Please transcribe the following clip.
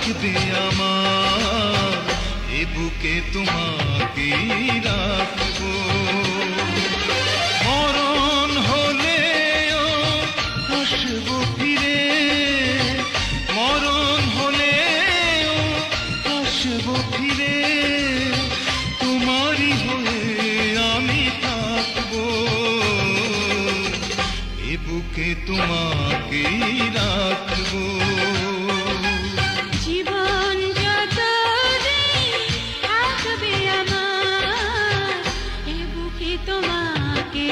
থাকবে আমার, এ বুকে তোমাকে রাখবো। মরণ হলেও আসবো ফিরে, মরণ হলেও আসবো ফিরে, তোমারই হয়ে আমি থাকবো, এ বুকে তোমাকে রাখবো। জীবন যতদিন থাকবে আমার, এ বুকে তোমাকে